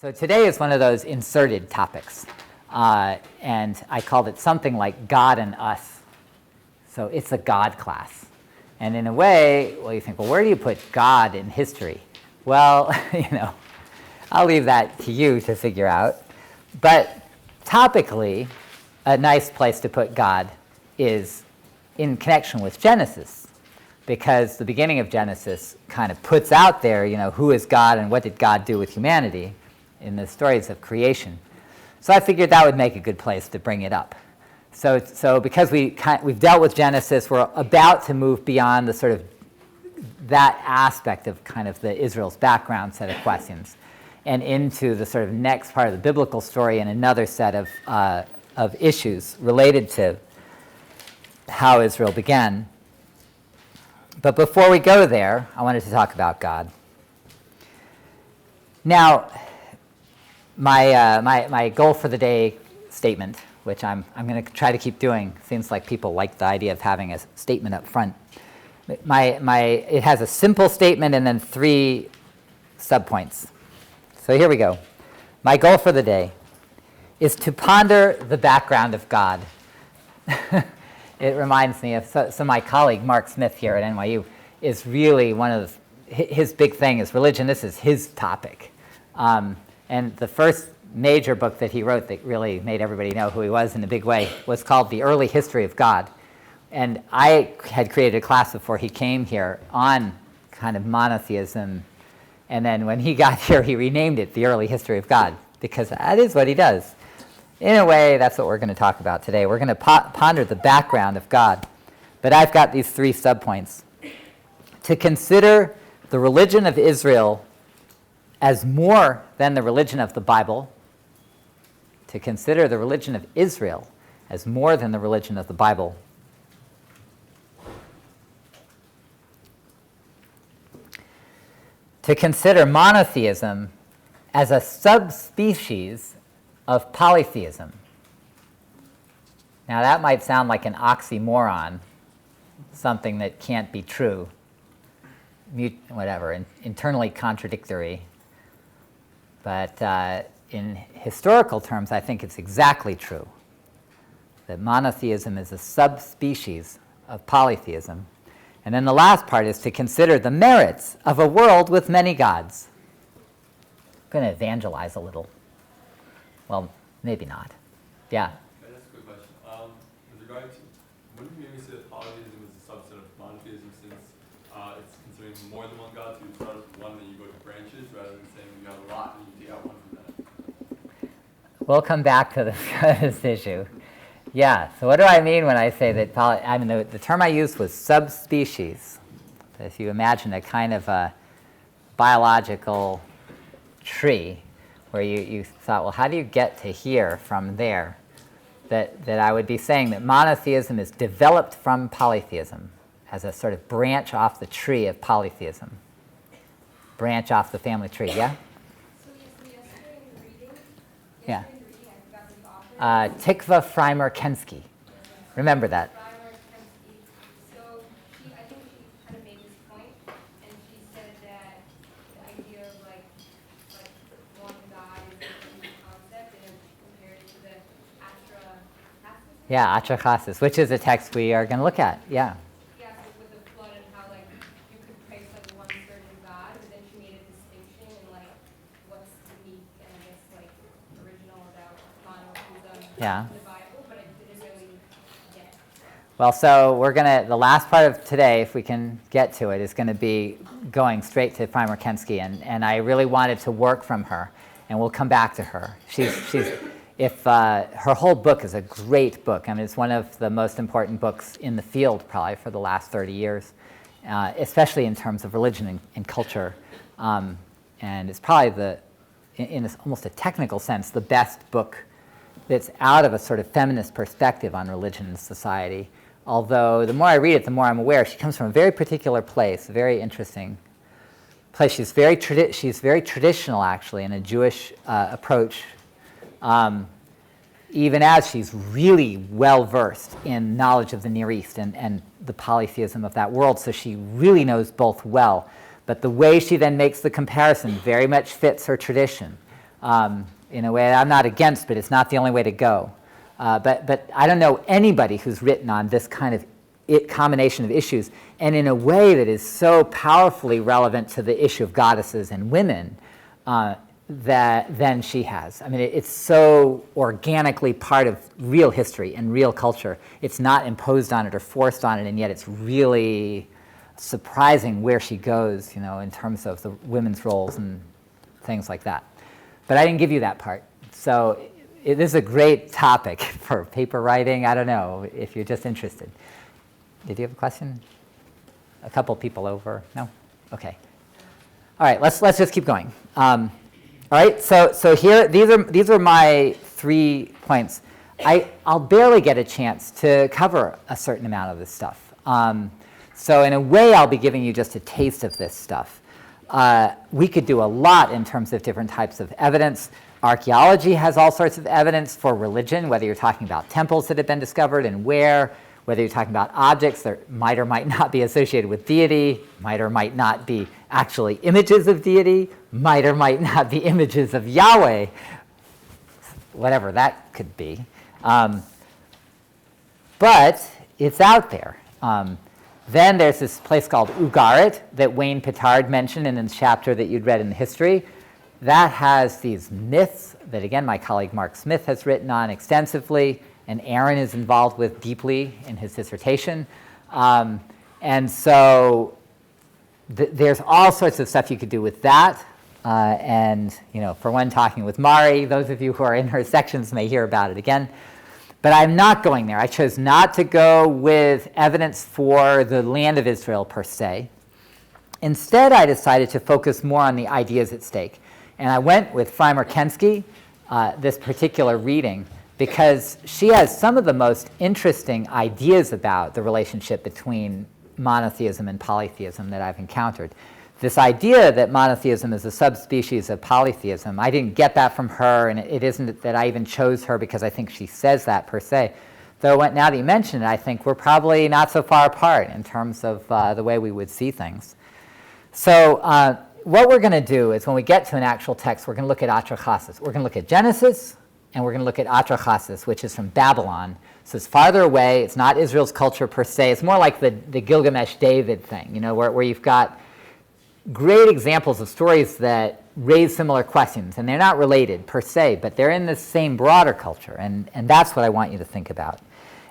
So today is one of those inserted topics, and I called it something like God and Us. So it's a God class. And in a way, well, you think, well, where do you put God in history? Well, I'll leave that to you to figure out. But topically, a nice place to put God is in connection with Genesis, because the beginning of Genesis kind of puts out there, who is God and what did God do with humanity in the stories of creation. So I figured that would make a good place to bring it up. So because we've dealt with Genesis, we're about to move beyond the sort of that aspect of kind of the Israel's background set of questions and into the sort of next part of the biblical story and another set of issues related to how Israel began. But before we go there, I wanted to talk about God. Now, my goal for the day statement, which I'm going to try to keep doing. Seems like people like the idea of having a statement up front. It has a simple statement and then 3 subpoints. So here we go. My goal for the day is to ponder the background of God. It reminds me of so my colleague Mark Smith here at NYU is really one of his big thing is religion. This is his topic. And the first major book that he wrote that really made everybody know who he was in a big way was called The Early History of God. And I had created a class before he came here on kind of monotheism. And then when he got here, he renamed it The Early History of God, because that is what he does. In a way, that's what we're going to talk about today. We're going to ponder the background of God. But I've got these 3 subpoints. To consider the religion of Israel as more than the religion of the Bible, to consider the religion of Israel as more than the religion of the Bible, to consider monotheism as a subspecies of polytheism. Now that might sound like an oxymoron, something that can't be true, internally contradictory. But in historical terms, I think it's exactly true, that monotheism is a subspecies of polytheism. And then the last part is to consider the merits of a world with many gods. I'm going to evangelize a little. Well, maybe not. Yeah? Can I ask a quick question? With regard to, wouldn't you maybe say that polytheism is a subset of monotheism since it's considering more than one God, so you start with one and you go to branches rather than saying you have a lot and you take out one from that? We'll come back to this issue. Yeah, so what do I mean when I say that the term I used was subspecies. If you imagine a kind of a biological tree where you thought, well, how do you get to here from there? That I would be saying that monotheism is developed from polytheism as a sort of branch off the tree of polytheism. Branch off the family tree, yeah? So yesterday in the reading, Yeah. I forgot the author. Tikva Freimer-Kensky. Remember that. Freimer-Kensky. So I think she kind of made this point, and she said that the idea of like one God is a new concept, and compared it to the Atrahasis. Yeah, Atrahasis, which is a text we are going to look at. Yeah. Yeah, so with the flood and how you could praise one certain God, but then she made a distinction in what's unique and I guess original about monotheism Yeah. in the Bible, but I didn't really get it. Well, so the last part of today, if we can get to it, is going to be going straight to Freimer-Kensky, and I really wanted to work from her, and we'll come back to her. Her whole book is a great book. I mean, it's one of the most important books in the field probably for the last 30 years, especially in terms of religion and culture, and it's probably in almost a technical sense, the best book that's out of a sort of feminist perspective on religion and society. Although the more I read it, the more I'm aware she comes from a very particular place, a very interesting place. She's very traditional, actually, in a Jewish approach, even as she's really well-versed in knowledge of the Near East and the polytheism of that world, so she really knows both well. But the way she then makes the comparison very much fits her tradition. in a way I'm not against, but it's not the only way to go. But I don't know anybody who's written on this kind of combination of issues, and in a way that is so powerfully relevant to the issue of goddesses and women than she has. I mean, it's so organically part of real history and real culture. It's not imposed on it or forced on it, and yet it's really surprising where she goes, in terms of the women's roles and things like that. But I didn't give you that part. So this is a great topic for paper writing. I don't know if you're just interested. Did you have a question? A couple people over? No? Okay. All right, let's just keep going. All right, so here, these are my 3 points. I'll barely get a chance to cover a certain amount of this stuff. So in a way, I'll be giving you just a taste of this stuff. We could do a lot in terms of different types of evidence. Archaeology has all sorts of evidence for religion, whether you're talking about temples that have been discovered and where, whether you're talking about objects that might or might not be associated with deity, might or might not be actually images of deity, might or might not be images of Yahweh, whatever that could be. But it's out there. Then there's this place called Ugarit that Wayne Pittard mentioned in the chapter that you'd read in the history. That has these myths that, again, my colleague Mark Smith has written on extensively, and Aaron is involved with deeply in his dissertation. And so there's all sorts of stuff you could do with that. And, for one, talking with Mari, those of you who are in her sections may hear about it again. But I'm not going there. I chose not to go with evidence for the land of Israel per se. Instead, I decided to focus more on the ideas at stake. And I went with Freimer Kensky, this particular reading, because she has some of the most interesting ideas about the relationship between monotheism and polytheism that I've encountered. This idea that monotheism is a subspecies of polytheism, I didn't get that from her, and it isn't that I even chose her because I think she says that per se. Though now that you mention it, I think we're probably not so far apart in terms of the way we would see things. So what we're going to do is when we get to an actual text, we're going to look at Atrahasis. We're going to look at Genesis, and we're going to look at Atrahasis, which is from Babylon. So it's farther away. It's not Israel's culture per se. It's more like the Gilgamesh-David thing, where you've got great examples of stories that raise similar questions. And they're not related per se, but they're in the same broader culture. And that's what I want you to think about.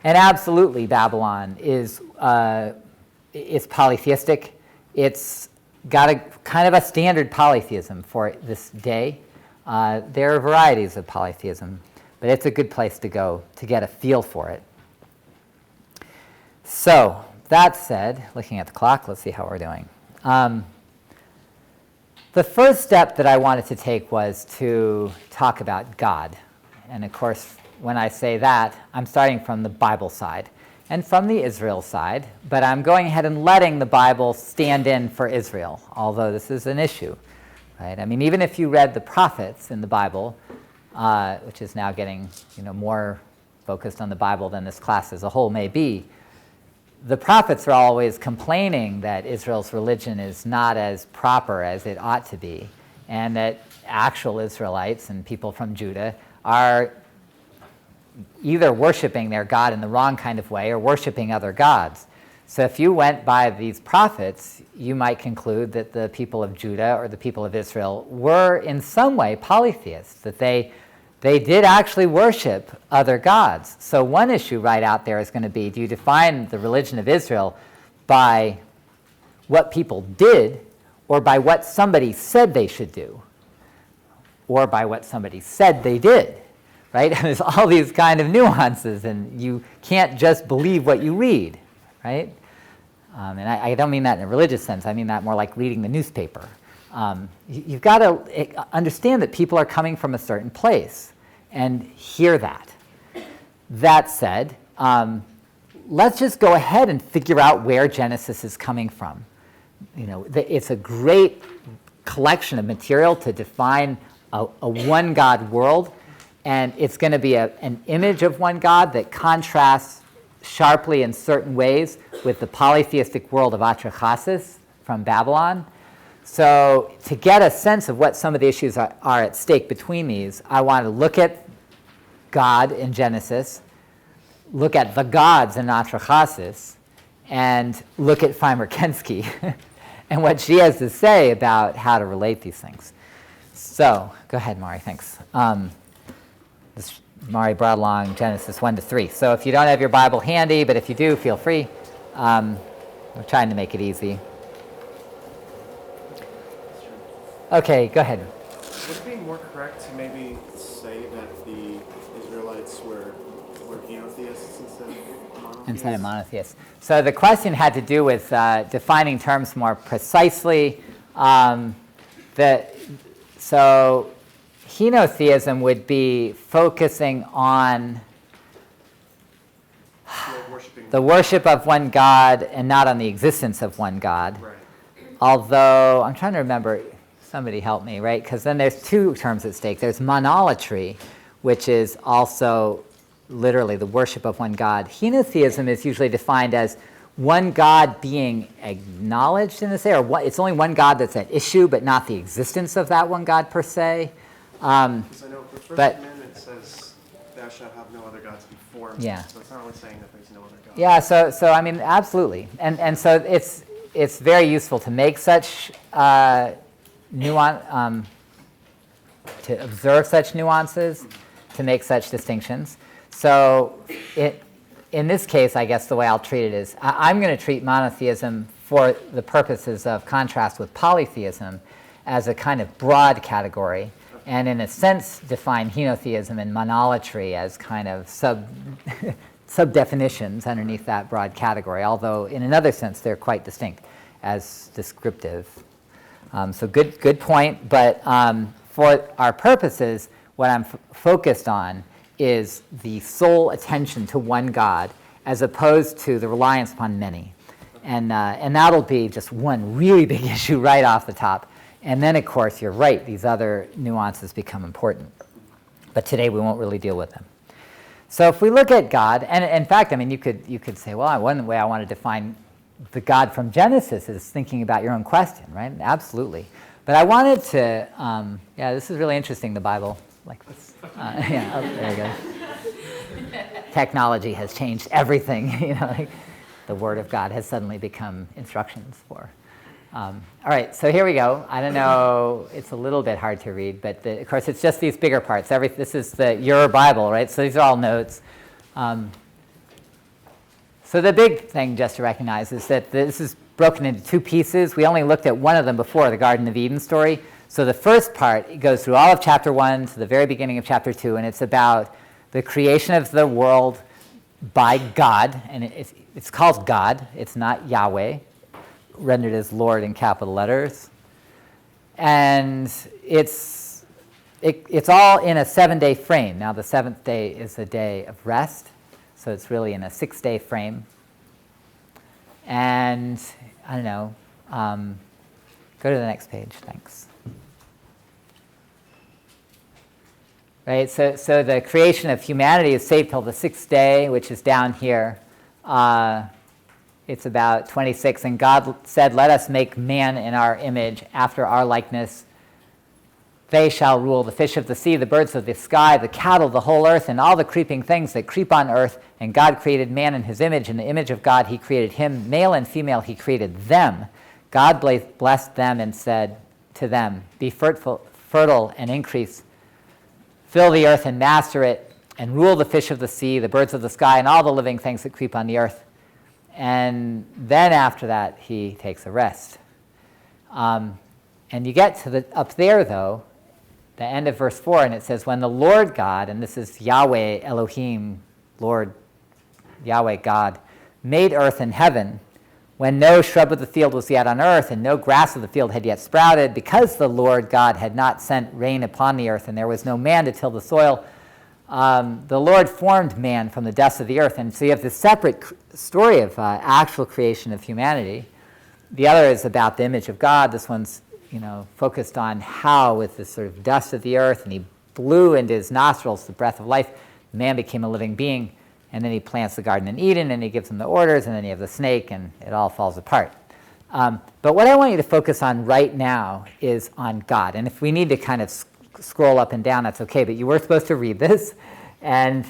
And absolutely, Babylon is polytheistic. It's got a kind of a standard polytheism for this day. There are varieties of polytheism, but it's a good place to go to get a feel for it. So that said, looking at the clock, let's see how we're doing. The first step that I wanted to take was to talk about God. And of course, when I say that, I'm starting from the Bible side and from the Israel side, but I'm going ahead and letting the Bible stand in for Israel, although this is an issue. Right? I mean, even if you read the prophets in the Bible, which is now getting more focused on the Bible than this class as a whole may be, the prophets are always complaining that Israel's religion is not as proper as it ought to be, and that actual Israelites and people from Judah are either worshiping their God in the wrong kind of way or worshiping other gods. So if you went by these prophets, you might conclude that the people of Judah or the people of Israel were in some way polytheists, that they did actually worship other gods. So one issue right out there is going to be, do you define the religion of Israel by what people did or by what somebody said they should do or by what somebody said they did? Right? And there's all these kind of nuances, and you can't just believe what you read. Right? And I don't mean that in a religious sense. I mean that more like reading the newspaper. You've got to understand that people are coming from a certain place and hear that. That said, let's just go ahead and figure out where Genesis is coming from. It's a great collection of material to define a one God world, and it's going to be an image of one God that contrasts sharply in certain ways with the polytheistic world of Atrahasis from Babylon. So to get a sense of what some of the issues are at stake between these, I want to look at God in Genesis, look at the gods in Atrahasis, and look at Feimer-Kensky and what she has to say about how to relate these things. So, go ahead, Mari, thanks. Mari brought along Genesis 1 to 3. So if you don't have your Bible handy, but if you do, feel free. We're trying to make it easy. Okay, go ahead. Would it be more correct to maybe say that the Israelites were henotheists instead of monotheists? So the question had to do with defining terms more precisely. So henotheism would be focusing on the worship of one God and not on the existence of one God. Right. Although, I'm trying to remember, somebody help me, right? Because then there's two terms at stake. There's monolatry, which is also literally the worship of one God. Henotheism is usually defined as one God being acknowledged in this way, or it's only one God that's at issue, but not the existence of that one God per se. Because I know the first commandment says, "Thou shalt have no other gods before me." Yeah. So it's not really saying that there's no other God. Yeah. So I mean, absolutely, and so it's very useful to make such nuance, to observe such nuances, to make such distinctions. So in this case, I guess the way I'll treat it is I'm going to treat monotheism for the purposes of contrast with polytheism as a kind of broad category, and in a sense define henotheism and monolatry as kind of sub-definitions underneath that broad category, although in another sense they're quite distinct as descriptive. So good point, but for our purposes, what I'm focused on is the sole attention to one God as opposed to the reliance upon many. And that'll be just one really big issue right off the top. And then, of course, you're right, these other nuances become important. But today we won't really deal with them. So if we look at God, and in fact, I mean, you could say, well, one way I want to define the God from Genesis is thinking about your own question, right? Absolutely. But I wanted to, this is really interesting, the Bible, like this. There you go. Technology has changed everything, like the Word of God has suddenly become instructions for. All right, so here we go. I don't know, it's a little bit hard to read, but of course it's just these bigger parts. This is your Bible, right? So these are all notes. So the big thing just to recognize is that this is broken into two pieces. We only looked at one of them before, the Garden of Eden story. So the first part, it goes through all of chapter 1 to the very beginning of chapter 2, and it's about the creation of the world by God, and it's called God. It's not Yahweh, rendered as Lord in capital letters. And it's all in a 7-day frame. Now the seventh day is a day of rest, so it's really in a 6-day frame. And I don't know, go to the next page, thanks. Right, so the creation of humanity is saved till the 6th day, which is down here. It's about 26, and God said, "Let us make man in our image, after our likeness. They shall rule the fish of the sea, the birds of the sky, the cattle, the whole earth, and all the creeping things that creep on earth. And God created man in his image. In the image of God he created him. Male and female he created them. God blessed them and said to them, Be fertile and increase. Fill the earth and master it, and rule the fish of the sea, the birds of the sky, and all the living things that creep on the earth." And then after that, he takes a rest. And you get to up there, though, the end of verse 4, and it says, "When the Lord God," and this is Yahweh Elohim, Lord Yahweh God, "made earth and heaven, when no shrub of the field was yet on earth, and no grass of the field had yet sprouted, because the Lord God had not sent rain upon the earth, and there was no man to till the soil, the Lord formed man from the dust of the earth." And so you have this separate story of actual creation of humanity. The other is about the image of God. This one's focused on how, with this sort of dust of the earth, and he blew into his nostrils the breath of life, man became a living being. And then he plants the garden in Eden, and he gives them the orders, and then you have the snake, and it all falls apart. But what I want you to focus on right now is on God. And if we need to kind of scroll up and down, that's okay, but you were supposed to read this. And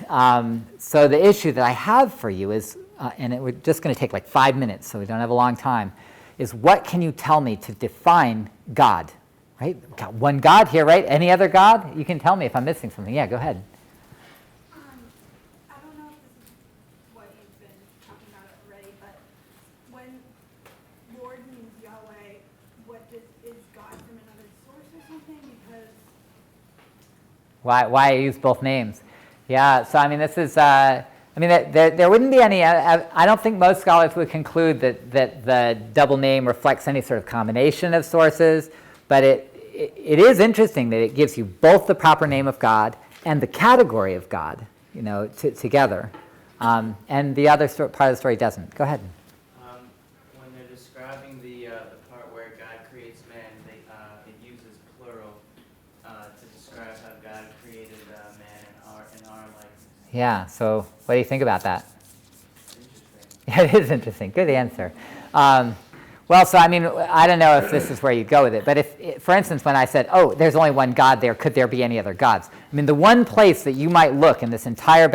so the issue that I have for you is, we're just going to take like 5 minutes, so we don't have a long time, is what can you tell me to define God? Right? We've got one God here, right? Any other God? You can tell me if I'm missing something. Yeah, go ahead. I don't know if this is what you've been talking about already, but when Lord means Yahweh, is God from another source or something? Because Why I use both names? Yeah, so I mean, this is, there wouldn't be any, I don't think most scholars would conclude that the double name reflects any sort of combination of sources, but it is interesting that it gives you both the proper name of God and the category of God, together. And the other part of the story doesn't. Go ahead. When they're describing the part where God creates man, it uses plural to describe how God created man in our likeness. Yeah, so what do you think about that? Interesting. Yeah, it is interesting. Good answer. Well, so I mean, I don't know if this is where you go with it, but if, for instance, when I said, oh, there's only one God there, could there be any other gods? I mean, the one place that you might look in this entire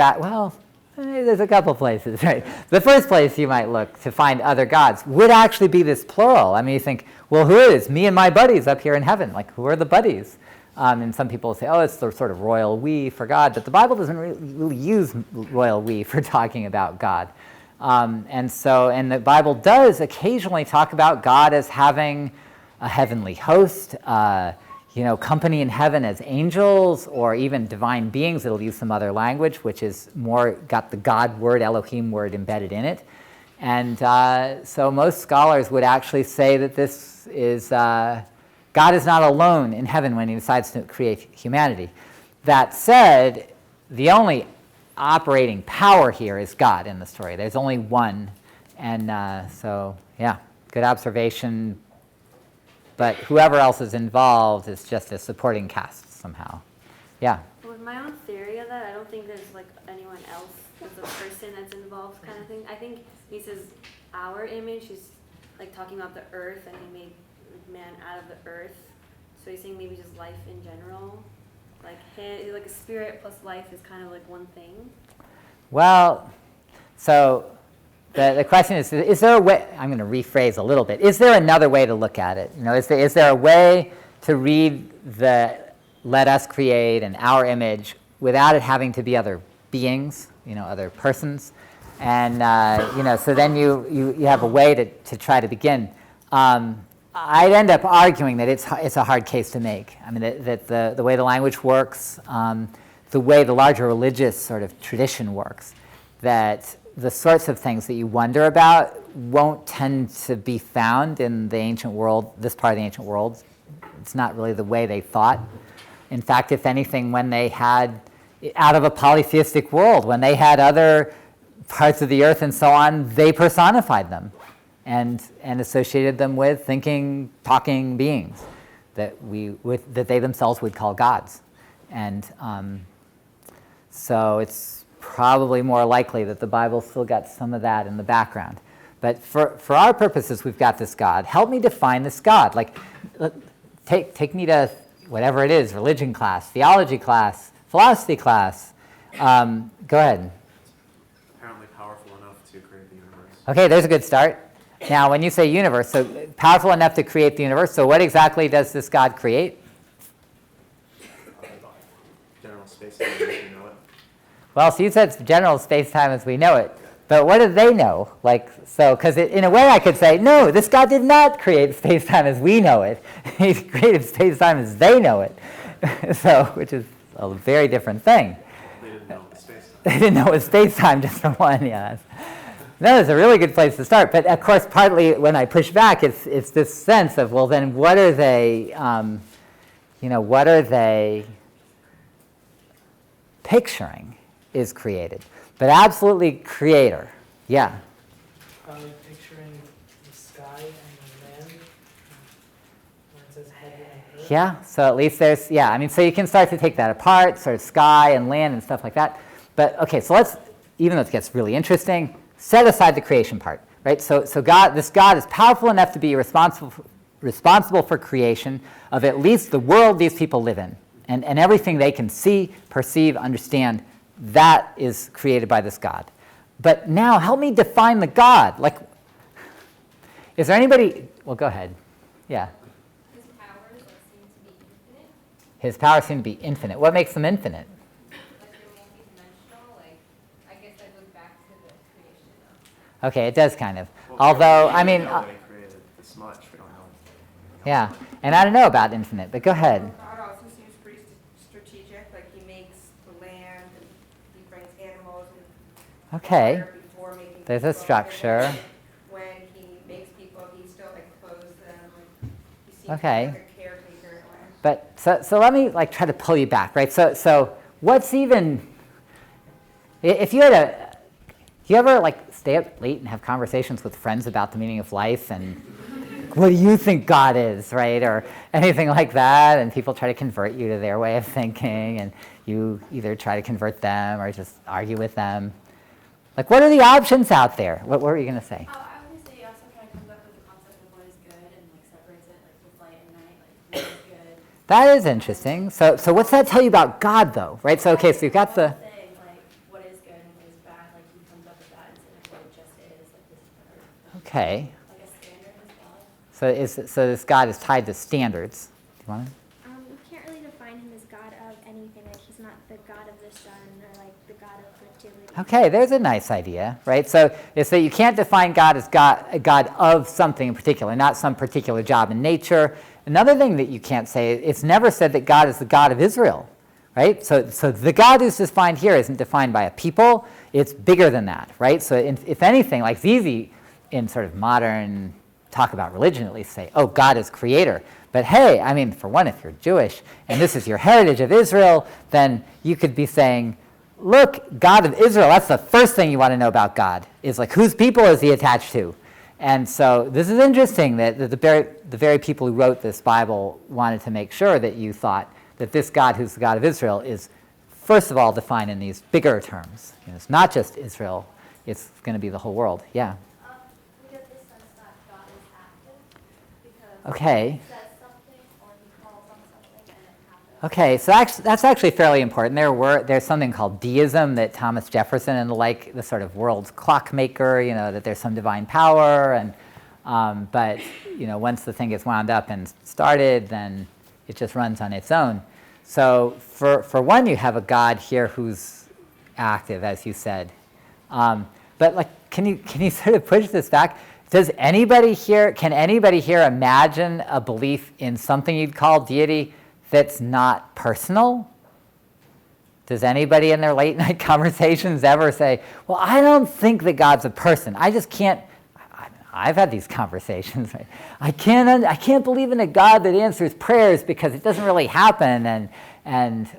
there's a couple places, right? The first place you might look to find other gods would actually be this plural. I mean, you think, well, who is me and my buddies up here in heaven? Like, who are the buddies? And some people say, oh, it's the sort of royal we for God, but the Bible doesn't really use royal we for talking about God. And the Bible does occasionally talk about God as having a heavenly host, company in heaven as angels, or even divine beings. It'll use some other language, which is more got the God word, Elohim word embedded in it. And so most scholars would actually say that this is, God is not alone in heaven when he decides to create humanity. That said, the only operating power here is God in the story. There's only one. And good observation. But whoever else is involved is just a supporting cast somehow. Yeah? With my own theory of that, I don't think there's like anyone else as a person that's involved kind of thing. I think he says our image, he's like talking about the earth, and he made man out of the earth. So he's saying maybe just life in general. Like a spirit plus life is kind of like one thing. Well, so the question is there a way, I'm going to rephrase a little bit, is there another way to look at it? Is there a way to read the let us create and our image without it having to be other beings, other persons? And, so then you have a way to try to begin. I'd end up arguing that it's a hard case to make. I mean, that the way the language works, the way the larger religious sort of tradition works, that the sorts of things that you wonder about won't tend to be found in the ancient world, this part of the ancient world. It's not really the way they thought. In fact, if anything, when they had, out of a polytheistic world, when they had other parts of the earth and so on, they personified them and associated them with thinking, talking beings that they themselves would call gods. And so it's probably more likely that the Bible still got some of that in the background. But for our purposes, we've got this God. Help me define this God. Like, take me to whatever it is, religion class, theology class, philosophy class. Go ahead. Apparently powerful enough to create the universe. Okay, there's a good start. Now, when you say universe, so powerful enough to create the universe, so what exactly does this God create? General space as we know it. Well, so you said general space-time as we know it, but what do they know? Because in a way I could say, no, this God did not create space-time as we know it. He created space-time as they know it, which is a very different thing. They didn't know it was space-time. They didn't know it was space-time, just for one, yeah. No, it's a really good place to start. But of course, partly when I push back, it's this sense of, well, then what are they, what are they picturing is created? But absolutely creator, yeah. Probably picturing the sky and the land, where it says heaven and earth. Yeah, so at least there's, so you can start to take that apart, sort of sky and land and stuff like that. But okay, so even though it gets really interesting, set aside the creation part. right? So this God is powerful enough to be responsible for creation of at least the world these people live in. And everything they can see, perceive, understand, that is created by this God. But now, help me define the God. Like, is there anybody? Well, go ahead. Yeah. His powers seem to be infinite. His powers seem to be infinite. What makes them infinite? Like they're multi-dimensional. Like I guess that goes back to the creation of. Okay, it does kind of. Well, Although, we I mean, know that he created this much. We don't know. yeah. And I don't know about infinite, but go ahead. God also seems pretty strategic, like he makes the land and he brings animals and Okay. fire before making There's a people. And structure. then when he makes people, he still like clothes them, like he seems Okay. like a caretaker in a way. But so let me like try to pull you back, right? So what's even if you had you ever like stay up late and have conversations with friends about the meaning of life and what do you think God is, right? Or anything like that, and people try to convert you to their way of thinking, and you either try to convert them or just argue with them. Like, what are the options out there? What were you going to say? I would say he also kind of comes up with the concept of what is good and like separates it like with light and night, like what is good. That is interesting. So what's that tell you about God, though, right? So, okay, so you've got the... Saying like what is good and what is bad, like he comes up with that instead of what it just is, like this is better. Okay. Like a standard as well. So this God is tied to standards. Do you want to? You can't really define him as God of anything. Like he's not the God of the sun or like the God of fertility. Okay, there's a nice idea, right? So it's that you can't define God as a God of something in particular, not some particular job in nature. Another thing that you can't say, it's never said that God is the God of Israel, right? So the God who's defined here isn't defined by a people. It's bigger than that, right? So if anything, like it's easy in sort of modern talk about religion at least say, oh, God is creator. But hey, I mean, for one, if you're Jewish and this is your heritage of Israel, then you could be saying, look, God of Israel, that's the first thing you want to know about God, is like whose people is he attached to? And so this is interesting that the very people who wrote this Bible wanted to make sure that you thought that this God who's the God of Israel is, first of all, defined in these bigger terms. You know, it's not just Israel, it's going to be the whole world. Yeah? We get this sense that God is active because Okay. he says something or he calls on something and it happens. Okay, so that's actually fairly important. There's something called deism that Thomas Jefferson and the like, the sort of world's clockmaker, you know, that there's some divine power, and but you know, once the thing gets wound up and started, then it just runs on its own. So for one, you have a God here who's active, as you said, but like, can you sort of push this back? Can anybody here imagine a belief in something you'd call deity that's not personal? Does anybody in their late night conversations ever say, well, I don't think that God's a person. I just can't, I've had these conversations. Right? I can't believe in a God that answers prayers because it doesn't really happen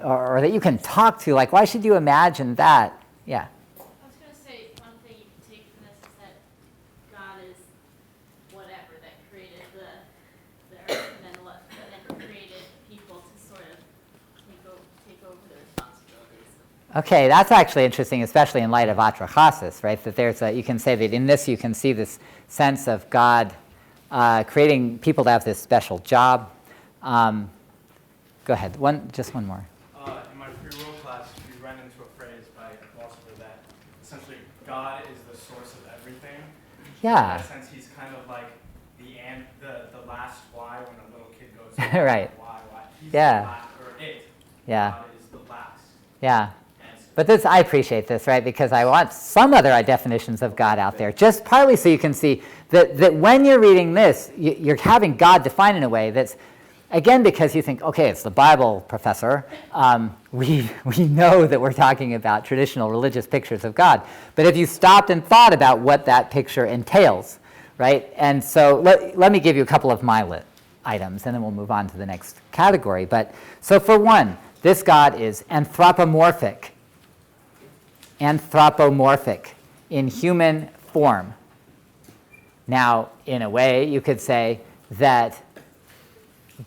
or that you can talk to. Like, why should you imagine that? Yeah. I was going to say one thing you can take from this is that God is whatever that created the earth and then created people to sort of take over the responsibilities. Okay, that's actually interesting, especially in light of atrachasis, right? That you can say that in this you can see this sense of God creating people to have this special job. Go ahead, just one more. In my free will class, we ran into a phrase by a philosopher that essentially God is the source of everything. Yeah. In that sense, he's kind of like the last why when a little kid goes, Right. Why? He's Yeah. the last, or it. Yeah. God is the last. Yeah. But I appreciate this, right? Because I want some other definitions of God out there, just partly so you can see that when you're reading this, you're having God defined in a way that's, again, because you think, okay, it's the Bible, professor. We know that we're talking about traditional religious pictures of God. But if you stopped and thought about what that picture entails, right? And so let me give you a couple of my items, and then we'll move on to the next category. But so for one, this God is anthropomorphic in human form. Now, in a way, you could say that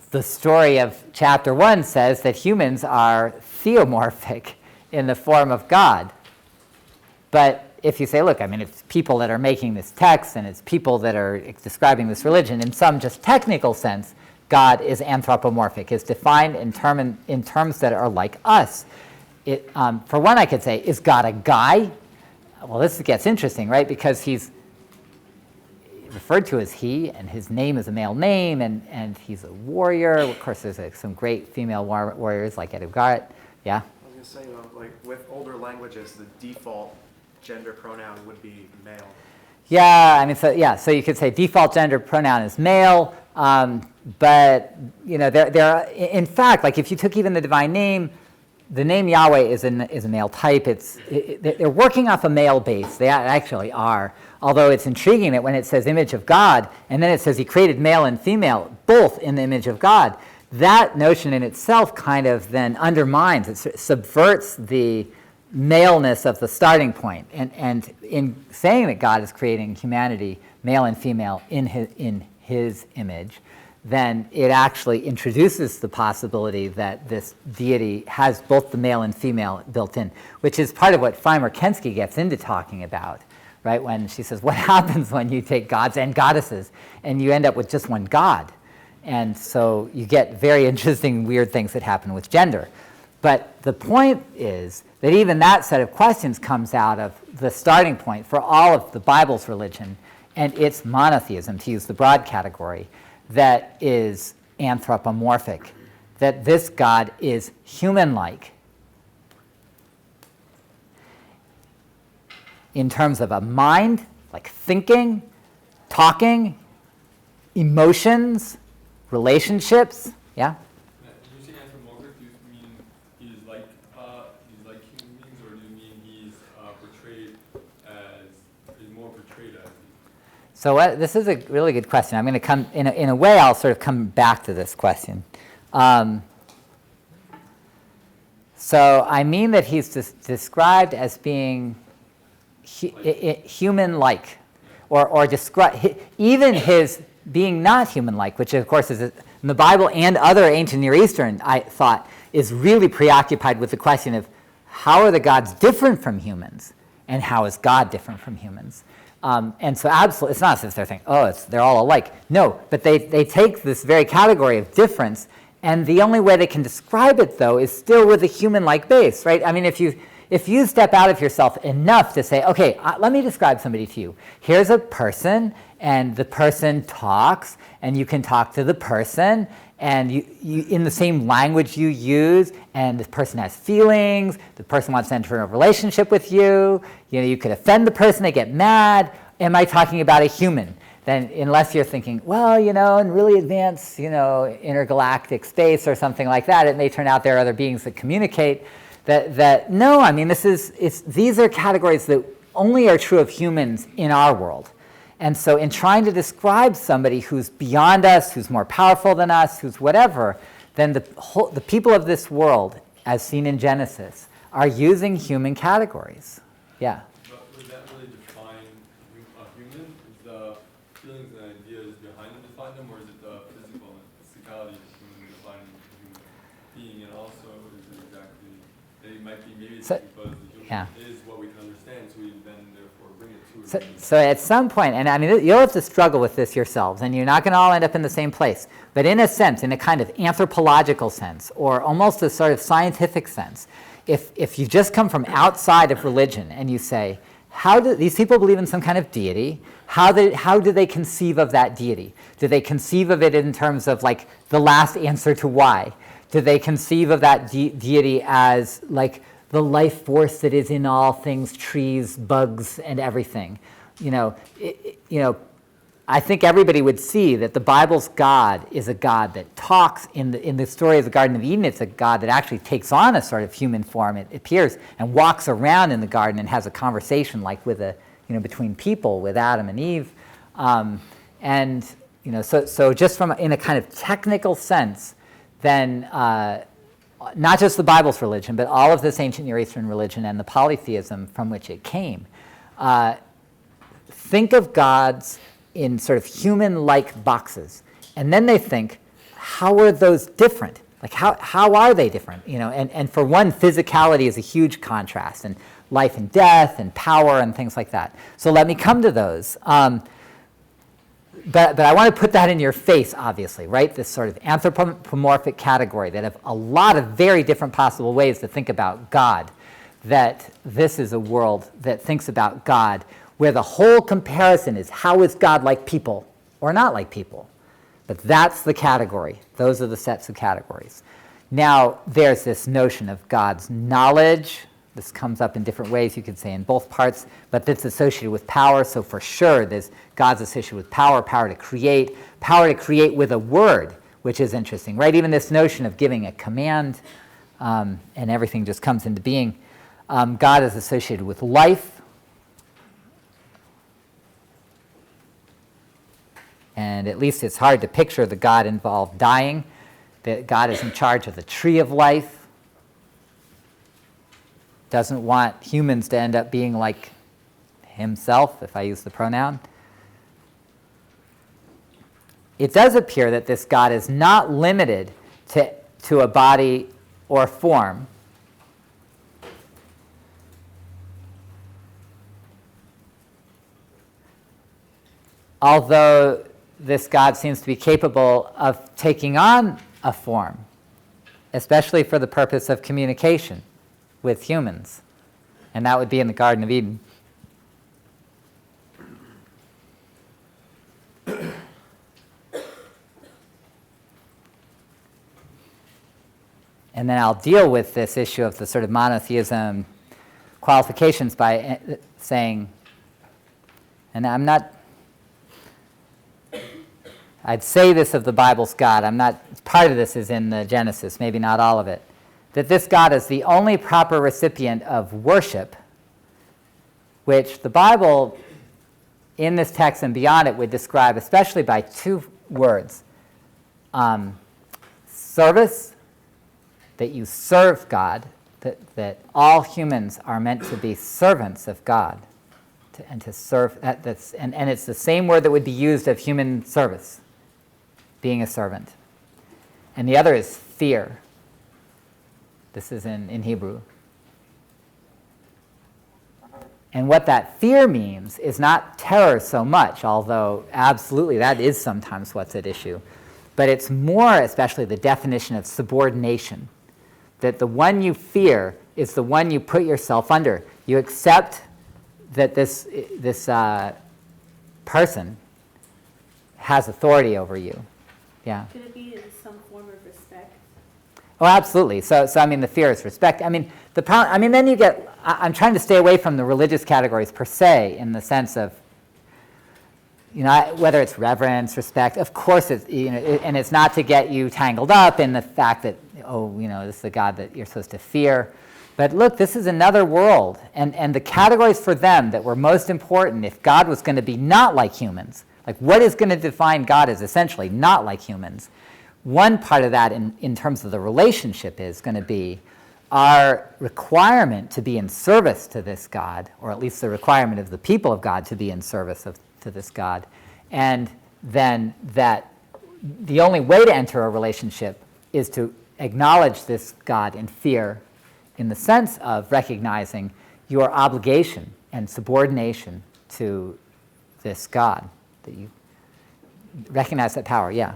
the story of chapter 1 says that humans are theomorphic in the form of God. But if you say, look, I mean, it's people that are making this text and it's people that are describing this religion, in some just technical sense, God is anthropomorphic, is defined in terms that are like us. For one, I could say, is God a guy? Well, this gets interesting, right? Because he's referred to as he, and his name is a male name, and he's a warrior. Of course, there's some great female warriors like Edugard. Yeah? I was going to say, though, like with older languages, the default gender pronoun would be male. Yeah, I mean, so you could say default gender pronoun is male, but there are, in fact, like if you took even the divine name, the name Yahweh is a male type. They're working off a male base. They actually are. Although it's intriguing that when it says image of God, and then it says he created male and female, both in the image of God, that notion in itself kind of then undermines, it subverts the maleness of the starting point. And in saying that God is creating humanity, male and female, in his image, then it actually introduces the possibility that this deity has both the male and female built in, which is part of what Freimer-Kensky gets into talking about, right? When she says, what happens when you take gods and goddesses and you end up with just one god? And so you get very interesting, weird things that happen with gender. But the point is that even that set of questions comes out of the starting point for all of the Bible's religion, and it's monotheism, to use the broad category, that is anthropomorphic, that this God is human-like in terms of a mind, like thinking, talking, emotions, relationships. Yeah? When you say anthropomorphic, do you mean he's like human beings, or do you mean he's more portrayed as? So this is a really good question. I'm going to come, in a way, I'll sort of come back to this question. So I mean that he's described as being human-like, or even his being not human-like, which of course is in the Bible and other ancient Near Eastern, I thought, is really preoccupied with the question of how are the gods different from humans, and how is God different from humans? And so absolutely, it's not as if they're thinking, they're all alike. No, but they take this very category of difference, and the only way they can describe it, though, is still with a human-like base, right? I mean, if you step out of yourself enough to say, okay, let me describe somebody to you. Here's a person, and the person talks, and you can talk to the person, and you in the same language you use, and the person has feelings, the person wants to enter a relationship with you, you could offend the person, they get mad. Am I talking about a human? Then unless you're thinking, well, in really advanced, intergalactic space or something like that, it may turn out there are other beings that communicate. No, I mean, these are categories that only are true of humans in our world. And so in trying to describe somebody who's beyond us, who's more powerful than us, who's whatever, then the people of this world, as seen in Genesis, are using human categories. Yeah? But would that really define a human? Is the feelings and ideas behind them define them, or is it the physicality of human defining the human being? And also, is it exactly, maybe it's because the human is what we can understand, so we then therefore bring it to So at some point, and I mean, you'll have to struggle with this yourselves, and you're not going to all end up in the same place, but in a sense, in a kind of anthropological sense, or almost a sort of scientific sense, if you just come from outside of religion and you say, how do these people believe in some kind of deity? How do they conceive of that deity? Do they conceive of it in terms of like the last answer to why? Do they conceive of that deity as like the life force that is in all things, trees, bugs, and everything? I think everybody would see that the Bible's God is a God that talks. In the story of the Garden of Eden, it's a God that actually takes on a sort of human form. It appears and walks around in the garden and has a conversation like with between people, with Adam and Eve. So just in a kind of technical sense, then not just the Bible's religion, but all of this ancient Near Eastern religion and the polytheism from which it came, think of gods in sort of human-like boxes. And then they think, how are those different? Like, how are they different? And for one, physicality is a huge contrast. And life and death and power and things like that. So let me come to those. But I want to put that in your face, obviously, right? This sort of anthropomorphic category that have a lot of very different possible ways to think about God, that this is a world that thinks about God where the whole comparison is how is God like people or not like people. But that's the category. Those are the sets of categories. Now, there's this notion of God's knowledge. This comes up in different ways, you could say, in both parts, but it's associated with power. So for sure, there's God's associated with power to create with a word, which is interesting, right? Even this notion of giving a command and everything just comes into being. God is associated with life. And at least it's hard to picture the God involved dying, that God is in charge of the tree of life. Doesn't want humans to end up being like himself, if I use the pronoun. It does appear that this God is not limited to a body or form. Although this God seems to be capable of taking on a form, especially for the purpose of communication with humans. And that would be in the Garden of Eden. And then I'll deal with this issue of the sort of monotheism qualifications by saying, and I'd say this of the Bible's God, part of this is in the Genesis, maybe not all of it, that this God is the only proper recipient of worship, which the Bible, in this text and beyond it, would describe especially by two words. Service, that you serve God, that all humans are meant to be servants of God, and to serve. And it's the same word that would be used of human service, being a servant. And the other is fear. This is in Hebrew. And what that fear means is not terror so much, although absolutely that is sometimes what's at issue. But it's more especially the definition of subordination, that the one you fear is the one you put yourself under. You accept that this person has authority over you. Yeah. Could it be in some form of respect? Oh, absolutely. So I mean, the fear is respect. I mean, then you get. I'm trying to stay away from the religious categories per se, in the sense of, whether it's reverence, respect. Of course, it's and it's not to get you tangled up in the fact that this is a God that you're supposed to fear. But look, this is another world, and the categories for them that were most important, if God was going to be not like humans, like what is going to define God as essentially not like humans. One part of that in terms of the relationship is going to be our requirement to be in service to this God, or at least the requirement of the people of God to be in service to this God. And then that the only way to enter a relationship is to acknowledge this God in fear, in the sense of recognizing your obligation and subordination to this God, that you recognize that power, yeah.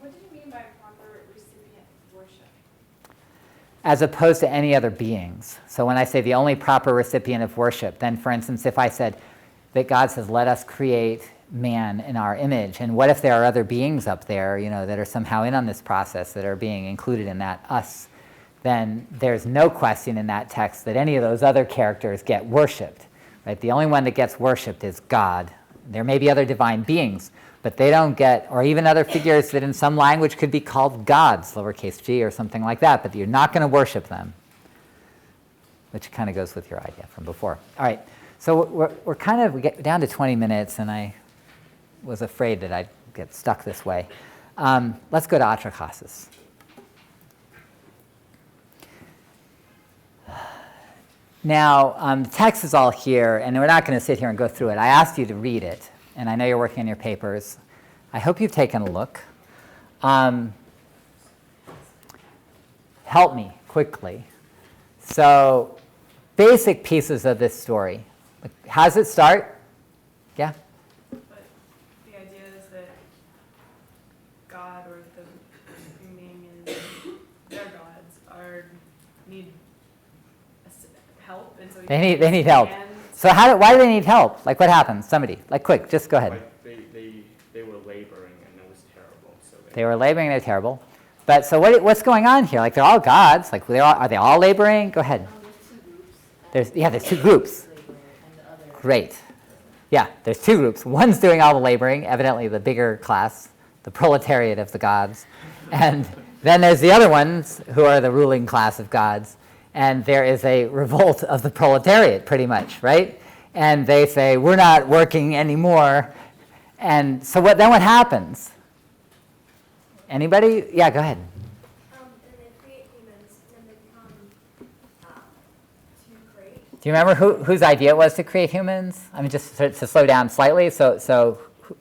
What do you mean by proper recipient worship? As opposed to any other beings. So when I say the only proper recipient of worship, then for instance, if I said that God says, let us create man in our image, and what if there are other beings up there, that are somehow in on this process, that are being included in that us, then there's no question in that text that any of those other characters get worshipped, right? The only one that gets worshipped is God. There may be other divine beings, but they don't get, or even other figures that in some language could be called gods, lowercase g or something like that, but you're not going to worship them, which kind of goes with your idea from before. All right, so we get down to 20 minutes, and I was afraid that I'd get stuck this way. Let's go to atrachasis. Now, the text is all here, and we're not going to sit here and go through it. I asked you to read it, and I know you're working on your papers. I hope you've taken a look. Help me quickly. So basic pieces of this story. How does it start? Yeah? But the idea is that God or the human and their gods need help, and so They need help. So why do they need help? Like what happens? Somebody, like quick, just go ahead. Like they were laboring and it was terrible. So They were laboring, they're terrible. But so what's going on here? Like they're all gods. Like are they all laboring? Go ahead. There's two groups. Great. Yeah, there's two groups. One's doing all the laboring, evidently the bigger class, the proletariat of the gods. And then there's the other ones who are the ruling class of gods. And there is a revolt of the proletariat, pretty much, right? And they say, we're not working anymore. And so what happens? Anybody? Yeah, go ahead. And they create humans, and then they become to create. Do you remember whose idea it was to create humans? I mean, just to slow down slightly. So do you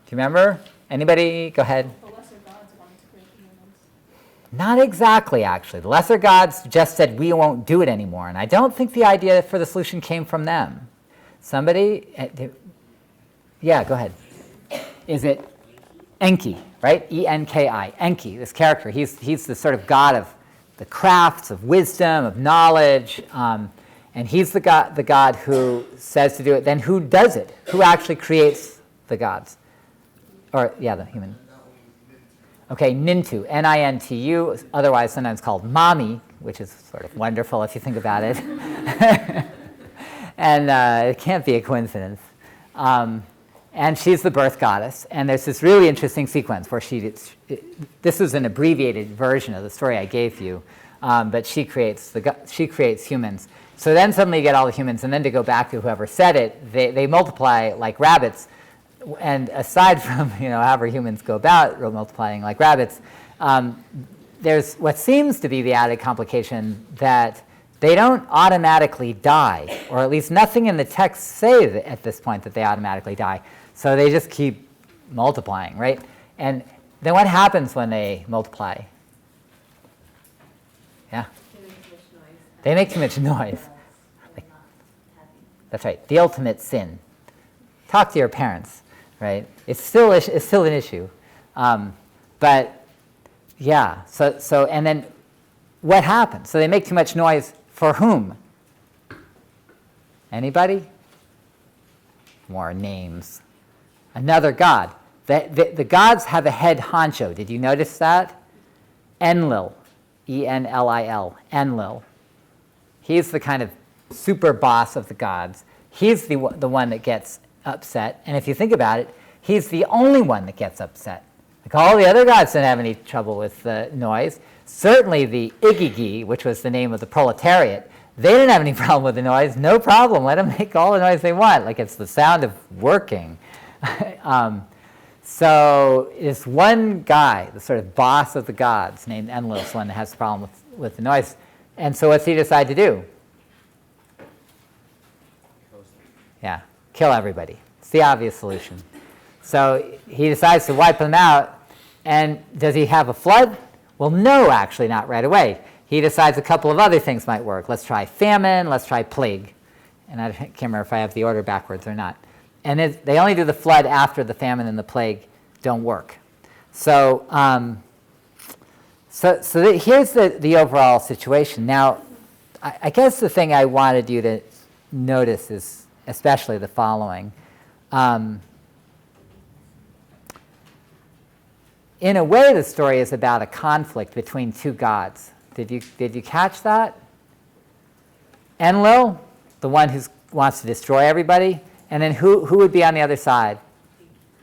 remember? Anybody? Go ahead. The lesser gods wanted to create humans. Not exactly, actually. The lesser gods just said, we won't do it anymore. And I don't think the idea for the solution came from them. Somebody? Yeah, go ahead. Is it Enki, right? E-N-K-I, Enki, this character. He's the sort of god of the crafts, of wisdom, of knowledge. And he's the god who says to do it. Then who does it? Who actually creates the gods? Or, yeah, the human. Okay, Nintu, N-I-N-T-U, otherwise sometimes called Mommy, which is sort of wonderful if you think about it. And it can't be a coincidence. And she's the birth goddess. And there's this really interesting sequence where this is an abbreviated version of the story I gave you, but she creates humans. So then suddenly you get all the humans, and then to go back to whoever said it, they multiply like rabbits. And aside from however humans go about multiplying like rabbits, there's what seems to be the added complication that they don't automatically die, or at least nothing in the text say that at this point that they automatically die. So they just keep multiplying, right? And then what happens when they multiply? Yeah? They make too much noise. That's right, the ultimate sin. Talk to your parents. Right? It's still an issue, but yeah. So and then what happens? So they make too much noise for whom? Anybody? More names. Another god. The gods have a head honcho. Did you notice that? Enlil, E-N-L-I-L, Enlil. He's the kind of super boss of the gods. He's the one that gets upset, and if you think about it, he's the only one that gets upset. Like all the other gods didn't have any trouble with the noise. Certainly the Igigi, which was the name of the proletariat, they didn't have any problem with the noise. No problem, let them make all the noise they want. Like it's the sound of working. So this one guy, the sort of boss of the gods, named Enlil, is the one that has a problem with the noise. And so what's he decide to do? Yeah. Kill everybody. It's the obvious solution. So he decides to wipe them out. And does he have a flood? Well, no, actually, not right away. He decides a couple of other things might work. Let's try famine. Let's try plague. And I can't remember if I have the order backwards or not. And they only do the flood after the famine and the plague don't work. So, here's the overall situation. Now, I guess the thing I wanted you to notice is especially the following. In a way, the story is about a conflict between two gods. Did you catch that? Enlil, the one who wants to destroy everybody, and then who would be on the other side?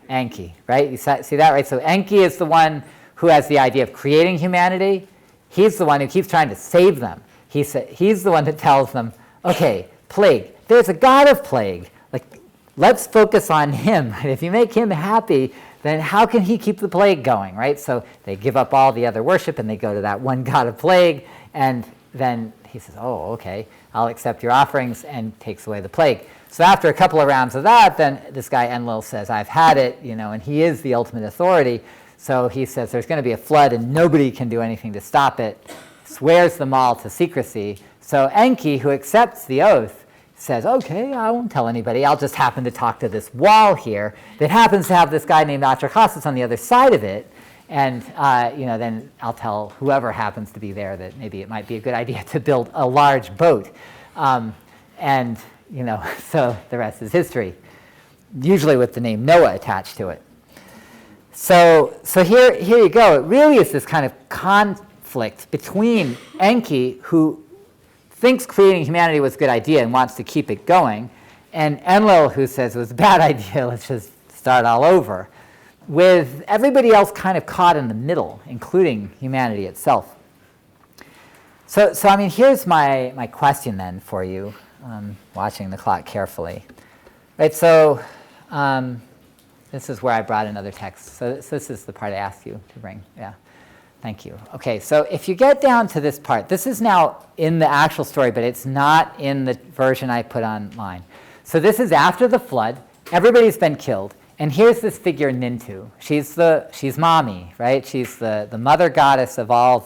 Enki, right? You see that, right? So Enki is the one who has the idea of creating humanity. He's the one who keeps trying to save them. He's the one that tells them, okay, plague. There's a god of plague. Like, let's focus on him. If you make him happy, then how can he keep the plague going, right? So they give up all the other worship and they go to that one god of plague, and then he says, oh, okay, I'll accept your offerings, and takes away the plague. So after a couple of rounds of that, then this guy Enlil says, I've had it, and he is the ultimate authority. So he says there's going to be a flood and nobody can do anything to stop it, swears them all to secrecy, So Enki, who accepts the oath, says, okay, I won't tell anybody. I'll just happen to talk to this wall here that happens to have this guy named Atrahasis on the other side of it. And then I'll tell whoever happens to be there that maybe it might be a good idea to build a large boat. So the rest is history, usually with the name Noah attached to it. So here you go. It really is this kind of conflict between Enki, who thinks creating humanity was a good idea and wants to keep it going, and Enlil, who says it was a bad idea, let's just start all over, with everybody else kind of caught in the middle, including humanity itself. So I mean, here's my question then for you, watching the clock carefully. Right, so this is where I brought another text. So this is the part I asked you to bring. Yeah, thank you. Okay, so if you get down to this part, this is now in the actual story, but it's not in the version I put online. So this is after the flood. Everybody's been killed. And here's this figure, Nintu. She's mommy, right? She's the mother goddess of all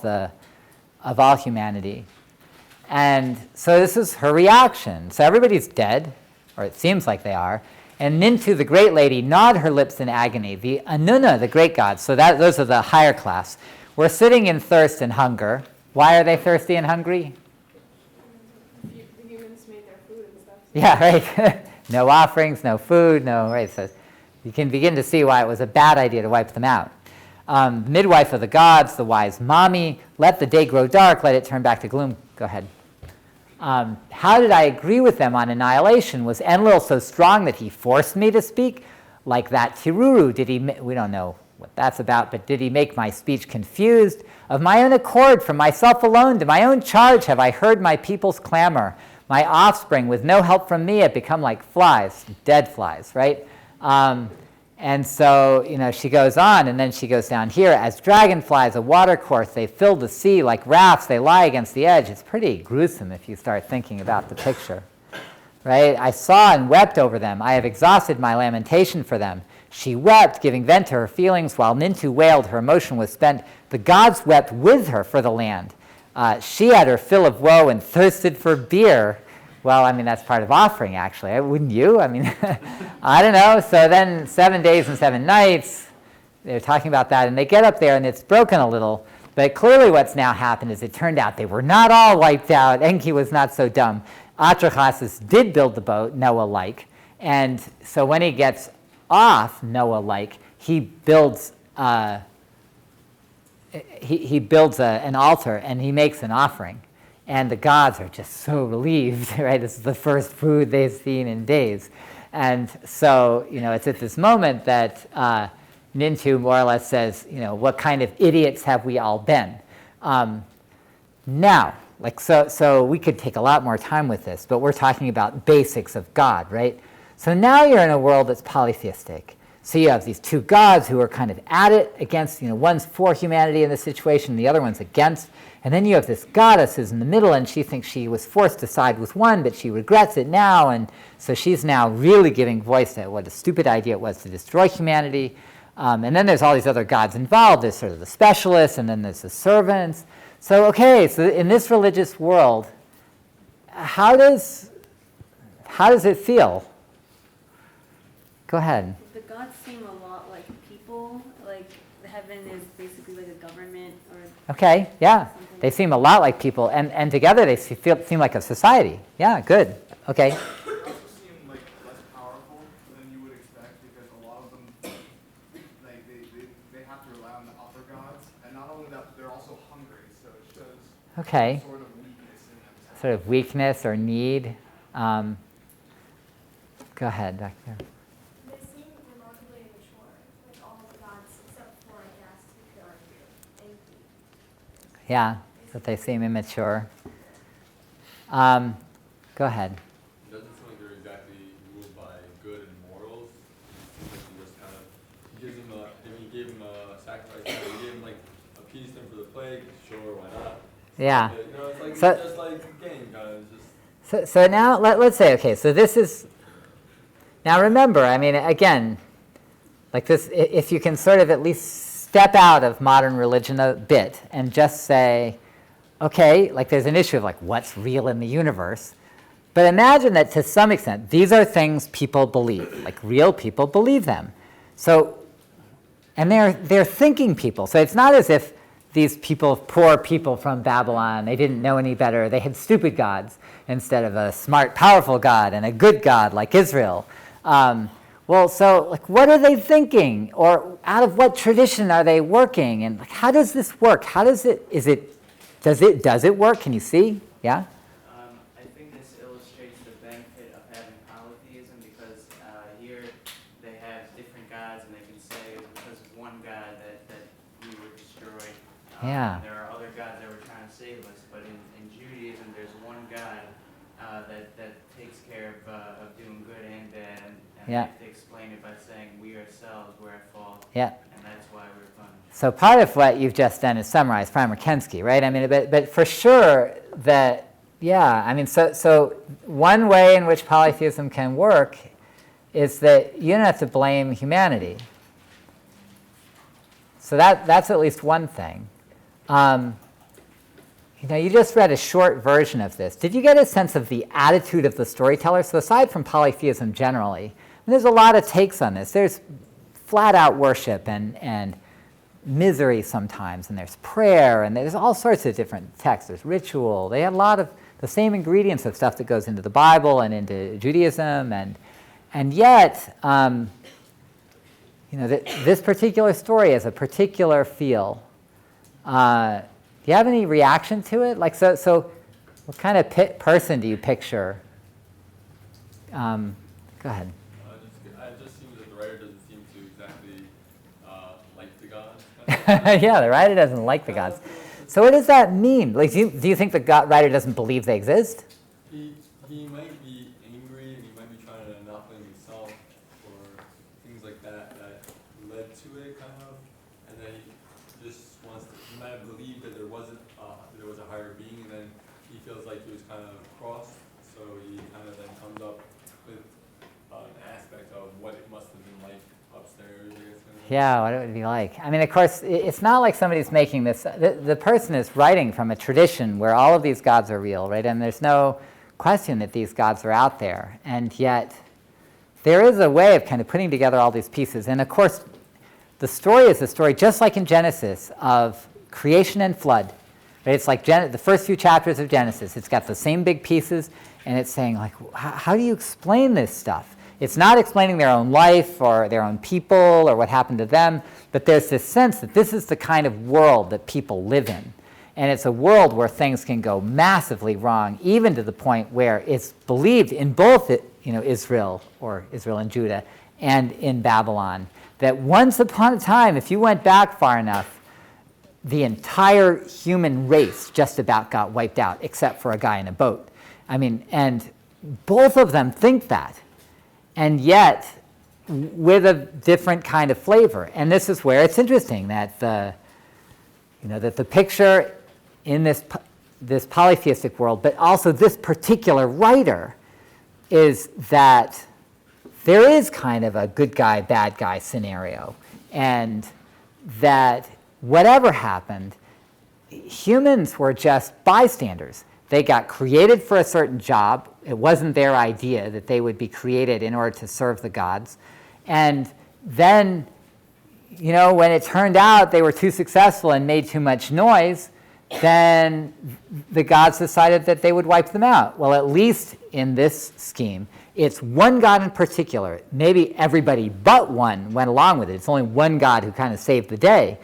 humanity. And so this is her reaction. So everybody's dead, or it seems like they are. And Nintu, the great lady, gnawed her lips in agony. The Anuna, the great gods, so those are the higher class, were sitting in thirst and hunger. Why are they thirsty and hungry? The humans made their food and stuff. Yeah, right. No offerings, no food, no, right. So you can begin to see why it was a bad idea to wipe them out. Midwife of the gods, the wise mommy, let the day grow dark, let it turn back to gloom. Go ahead. How did I agree with them on annihilation? Was Enlil so strong that he forced me to speak? Like that Tiruru, we don't know what that's about, but did he make my speech confused? Of my own accord, from myself alone, to my own charge have I heard my people's clamor. My offspring, with no help from me, have become like flies, dead flies, right? And so, she goes on, and then she goes down here. As dragonflies, a watercourse, they fill the sea. Like rafts, they lie against the edge. It's pretty gruesome if you start thinking about the picture, right? I saw and wept over them. I have exhausted my lamentation for them. She wept, giving vent to her feelings, while Nintu wailed. Her emotion was spent. The gods wept with her for the land. She had her fill of woe and thirsted for beer. Well, I mean, that's part of offering, actually. Wouldn't you? I mean, I don't know. So then 7 days and 7 nights, they're talking about that, and they get up there, and it's broken a little. But clearly what's now happened is it turned out they were not all wiped out. Enki was not so dumb. Atrahasis did build the boat, Noah-like. And so when he gets off Noah-like, he builds an altar, and he makes an offering. And the gods are just so relieved, right? This is the first food they've seen in days. And so, it's at this moment that Nintu more or less says, what kind of idiots have we all been? Now, so we could take a lot more time with this, but we're talking about basics of God, right? So now you're in a world that's polytheistic. So you have these two gods who are kind of at it against, one's for humanity in this situation, the other one's against. And then you have this goddess who's in the middle, and she thinks she was forced to side with one, but she regrets it now. And so she's now really giving voice to what a stupid idea it was to destroy humanity. And then there's all these other gods involved. There's sort of the specialists, and then there's the servants. So in this religious world, how does it feel? Go ahead. The gods seem a lot like people. Like heaven is basically like a government or. Okay, yeah. They seem a lot like people, and together they seem like a society. Yeah, good. Okay. They also seem like less powerful than you would expect because a lot of them, like they have to rely on the upper gods, and not only that, they're also hungry. So it shows Okay. sort of weakness in them. Sort of weakness or need. Go ahead, Doctor. They seem remarkably immature, like all the gods except for, I guess, Enki. Yeah, that they seem immature. Go ahead. It doesn't seem like they're exactly ruled by good and morals. It seems like he just kind of he gave him a sacrifice. He gave him like appeased him for the plague. Sure, why not? Yeah. It's like So- just like a game, kind of just. So now let's say, okay, so this is, now remember, I mean, again, like this, if you can sort of at least step out of modern religion a bit and just say, okay, like there's an issue of like what's real in the universe. But imagine that to some extent, these are things people believe, like real people believe them. So, and they're thinking people. So it's not as if these people, poor people from Babylon, they didn't know any better. They had stupid gods instead of a smart, powerful God and a good God like Israel. Well, so like, what are they thinking? Or out of what tradition are they working? And like, how does this work? How does it, does it work? Can you see? Yeah? I think this illustrates the benefit of having polytheism because here they have different gods and they can say because of one God that we were destroyed. Yeah. And there are other gods that were trying to save us, but in Judaism there's one God that takes care of doing good and bad, and Yeah. they explain it by saying we ourselves were at fault, Yeah. and that's why we're punished. So part of what you've just done is summarize Primer Kensky, right? I mean, but for sure that, yeah, I mean, so one way in which polytheism can work is that you don't have to blame humanity. So that's at least one thing. You know, you just read a short version of this. Did you get a sense of the attitude of the storyteller? So aside from polytheism generally, and there's a lot of takes on this. There's flat-out worship and misery sometimes, and there's prayer, and there's all sorts of different texts. There's ritual. They have a lot of the same ingredients of stuff that goes into the Bible and into Judaism, and yet, you know, this particular story has a particular feel. Do you have any reaction to it? Like, so what kind of person do you picture? Go ahead. It just seems that the writer doesn't seem to exactly like the gods. Yeah, the writer doesn't like the gods. So what does that mean? Like, do you think the writer doesn't believe they exist? He might be angry and he might be trying to not blame himself or things like that led to it, kind of, and then he just wants to. He might have believed that there was a higher being, and then he feels like he was kind of crossed, so he kind of then comes up with an aspect of what it must have been like upstairs, I guess. Yeah, what it would be like. I mean, of course, it's not like somebody's making this. The person is writing from a tradition where all of these gods are real, right? And there's no question that these gods are out there. And yet, there is a way of kind of putting together all these pieces. And of course, the story is a story, just like in Genesis, of creation and flood. Right? It's like the first few chapters of Genesis. It's got the same big pieces, and it's saying, like, how do you explain this stuff? It's not explaining their own life or their own people or what happened to them, but there's this sense that this is the kind of world that people live in. And it's a world where things can go massively wrong, even to the point where it's believed in both Israel and Judah and in Babylon, that once upon a time, if you went back far enough, the entire human race just about got wiped out, except for a guy in a boat. I mean, and both of them think that. And yet, with a different kind of flavor. And this is where it's interesting that the picture in this polytheistic world, but also this particular writer, is that there is kind of a good guy, bad guy scenario. And that whatever happened, humans were just bystanders. They got created for a certain job. It wasn't their idea that they would be created in order to serve the gods. And then, when it turned out they were too successful and made too much noise, then the gods decided that they would wipe them out. Well, at least in this scheme, it's one god in particular. Maybe everybody but one went along with it. It's only one god who kind of saved the day.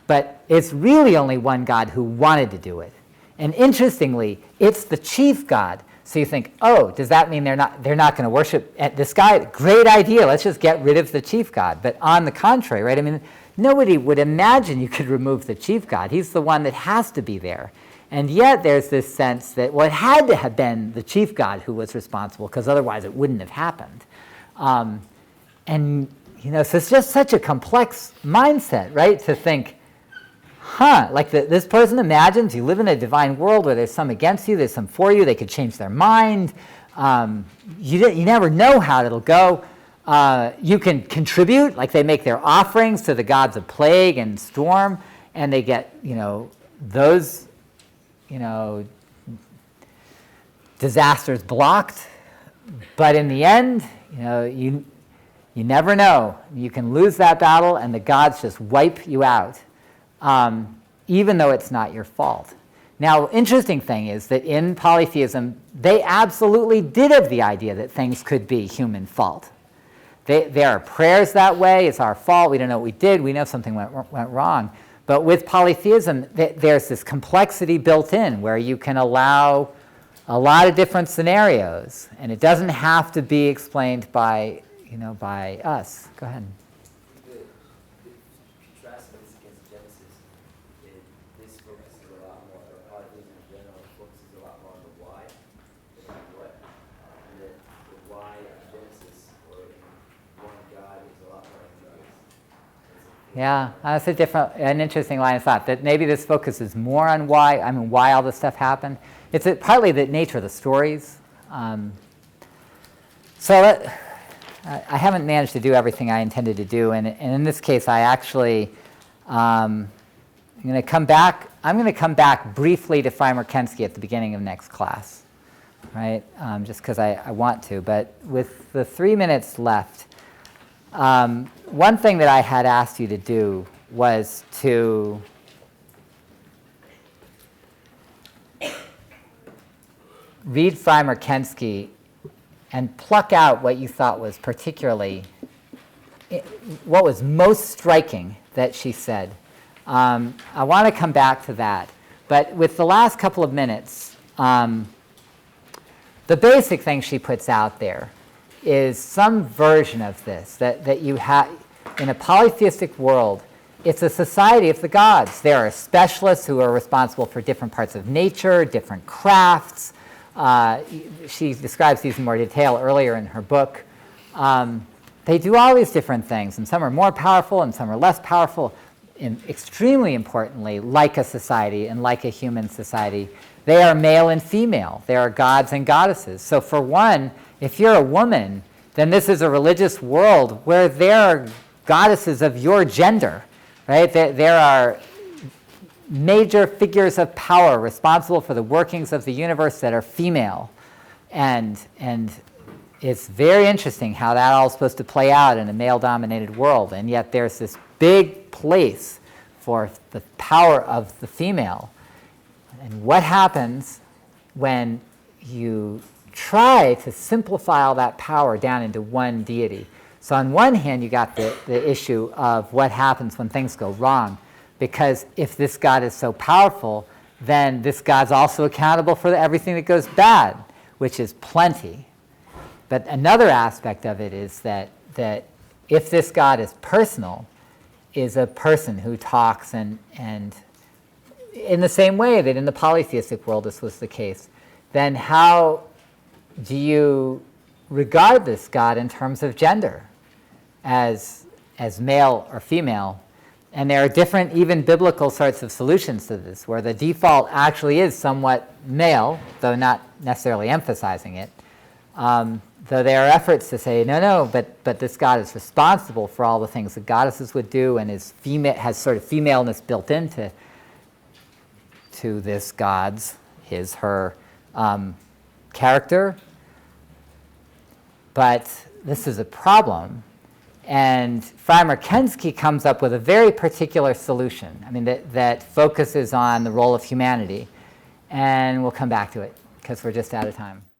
But it's really only one god who wanted to do it. And interestingly, it's the chief god. So you think, oh, does that mean they're not going to worship this guy? Great idea. Let's just get rid of the chief god. But on the contrary, right? I mean, nobody would imagine you could remove the chief god. He's the one that has to be there. And yet there's this sense that, well, it had to have been the chief god who was responsible, because otherwise it wouldn't have happened. So it's just such a complex mindset, right? To think, like this person imagines you live in a divine world where there's some against you, there's some for you, they could change their mind. You never know how it'll go. You can contribute, like they make their offerings to the gods of plague and storm, and they get, those disasters blocked, but in the end, you never know. You can lose that battle and the gods just wipe you out, even though it's not your fault. Now, interesting thing is that in polytheism, they absolutely did have the idea that things could be human fault. There are prayers that way. It's our fault. We don't know what we did. We know something went wrong. But with polytheism, there's this complexity built in where you can allow a lot of different scenarios, and it doesn't have to be explained by us. Go ahead. The contrast this against Genesis, this focuses a lot more, or polytheism in general focuses a lot more on the why than on what. And the why in Genesis, or in one God, is a lot more ambiguous. Yeah, that's an interesting line of thought, that maybe this focuses more on why all this stuff happened. It's partly the nature of the stories. I haven't managed to do everything I intended to do, and in this case, I actually, I'm going to come back briefly to Freimer-Kensky at the beginning of next class, right? Just because I want to. But with the 3 minutes left, one thing that I had asked you to do was to read Freimer-Kensky and pluck out what you thought was what was most striking that she said. I want to come back to that. But with the last couple of minutes, the basic thing she puts out there is some version of this, that you have, in a polytheistic world, it's a society of the gods. There are specialists who are responsible for different parts of nature, different crafts. She describes these in more detail earlier in her book. They do all these different things, and some are more powerful and some are less powerful. And extremely importantly, like a society and like a human society, they are male and female. They are gods and goddesses. So for one, if you're a woman, then this is a religious world where there are goddesses of your gender, right? There are major figures of power responsible for the workings of the universe that are female. And it's very interesting how that all is supposed to play out in a male-dominated world. And yet there's this big place for the power of the female. And what happens when you try to simplify all that power down into one deity? So on one hand, you got the issue of what happens when things go wrong. Because if this God is so powerful, then this God's also accountable for everything that goes bad, which is plenty. But another aspect of it is that if this God is personal, is a person who talks and in the same way that in the polytheistic world this was the case, then how do you regard this God in terms of gender, as male or female? And there are different, even biblical sorts of solutions to this, where the default actually is somewhat male, though not necessarily emphasizing it. Though there are efforts to say, no, but this God is responsible for all the things that goddesses would do, and has sort of femaleness built into this God's, her character. But this is a problem. And Freimer-Kensky comes up with a very particular solution, that focuses on the role of humanity. And we'll come back to it, because we're just out of time.